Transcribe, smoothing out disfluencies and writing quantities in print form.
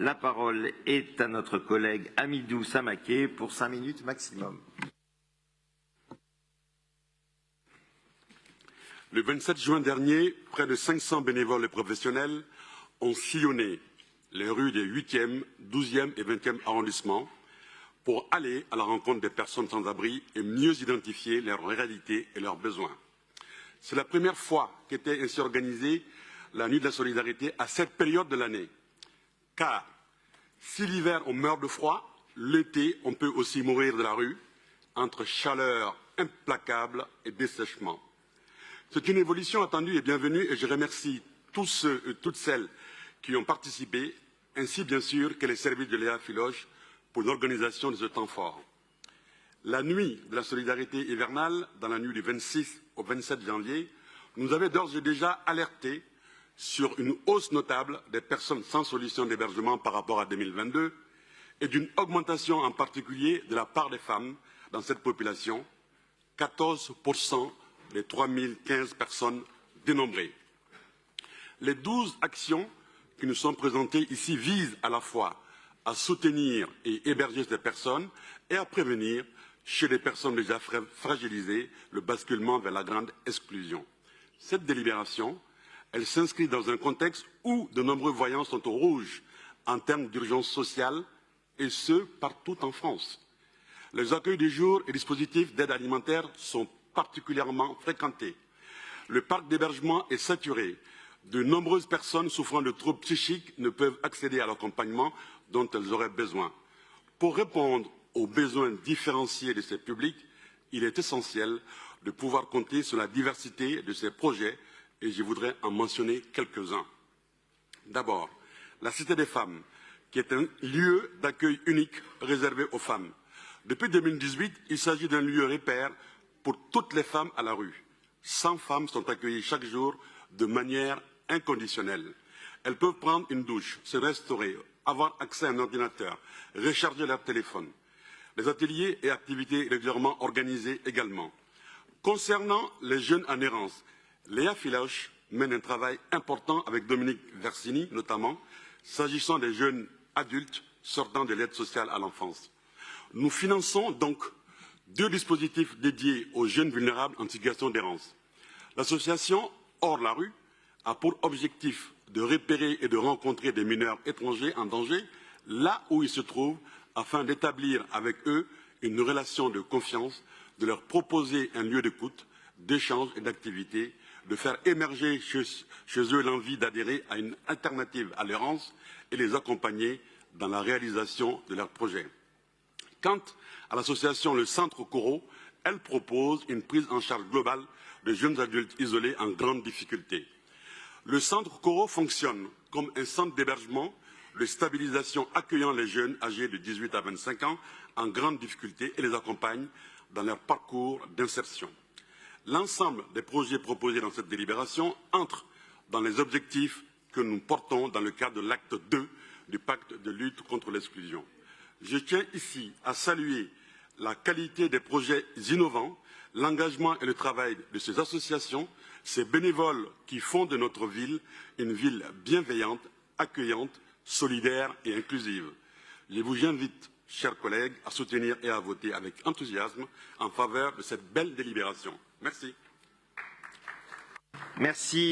La parole est à notre collègue Hamidou Samaké pour 5 minutes maximum. Le 27 juin dernier, près de 500 bénévoles et professionnels ont sillonné les rues des 8e, 12e et 20e arrondissements pour aller à la rencontre des personnes sans abri et mieux identifier leurs réalités et leurs besoins. C'est la première fois qu'était ainsi organisée la Nuit de la Solidarité à cette période de l'année. Car si l'hiver on meurt de froid, l'été on peut aussi mourir de la rue entre chaleur implacable et dessèchement. C'est une évolution attendue et bienvenue et je remercie tous ceux et toutes celles qui ont participé, ainsi bien sûr que les services de Léa Filoche pour l'organisation de ce temps fort. La nuit de la solidarité hivernale, dans la nuit du 26 au 27 janvier, nous avait d'ores et déjà alerté sur une hausse notable des personnes sans solution d'hébergement par rapport à 2022 et d'une augmentation en particulier de la part des femmes dans cette population, 14% des 3015 personnes dénombrées. Les 12 actions qui nous sont présentées ici visent à la fois à soutenir et héberger ces personnes et à prévenir chez les personnes déjà fragilisées le basculement vers la grande exclusion. Cette délibération, elle s'inscrit dans un contexte où de nombreux voyants sont au rouge en termes d'urgence sociale et ce, partout en France. Les accueils du jour et dispositifs d'aide alimentaire sont particulièrement fréquentés. Le parc d'hébergement est saturé. De nombreuses personnes souffrant de troubles psychiques ne peuvent accéder à l'accompagnement dont elles auraient besoin. Pour répondre aux besoins différenciés de ces publics, il est essentiel de pouvoir compter sur la diversité de ces projets et je voudrais en mentionner quelques-uns. D'abord, la Cité des femmes, qui est un lieu d'accueil unique réservé aux femmes. Depuis 2018, il s'agit d'un lieu repère pour toutes les femmes à la rue. 100 femmes sont accueillies chaque jour de manière inconditionnelle. Elles peuvent prendre une douche, se restaurer, avoir accès à un ordinateur, recharger leur téléphone. Les ateliers et activités régulièrement organisés également. Concernant les jeunes en errance, Léa Filoche mène un travail important avec Dominique Versini, notamment, s'agissant des jeunes adultes sortant de l'aide sociale à l'enfance. Nous finançons donc 2 dispositifs dédiés aux jeunes vulnérables en situation d'errance. L'association Hors la rue a pour objectif de repérer et de rencontrer des mineurs étrangers en danger là où ils se trouvent afin d'établir avec eux une relation de confiance, de leur proposer un lieu d'écoute, d'échange et d'activité, de faire émerger chez eux l'envie d'adhérer à une alternative à l'errance et les accompagner dans la réalisation de leurs projets. Quant à l'association Le Centre Coro, elle propose une prise en charge globale de jeunes adultes isolés en grande difficulté. Le Centre Coro fonctionne comme un centre d'hébergement de stabilisation accueillant les jeunes âgés de 18 à 25 ans en grande difficulté et les accompagne dans leur parcours d'insertion. L'ensemble des projets proposés dans cette délibération entrent dans les objectifs que nous portons dans le cadre de l'acte 2 du pacte de lutte contre l'exclusion. Je tiens ici à saluer la qualité des projets innovants, l'engagement et le travail de ces associations, ces bénévoles qui font de notre ville une ville bienveillante, accueillante, solidaire et inclusive. Je vous invite, chers collègues, à soutenir et à voter avec enthousiasme en faveur de cette belle délibération. Merci. Merci.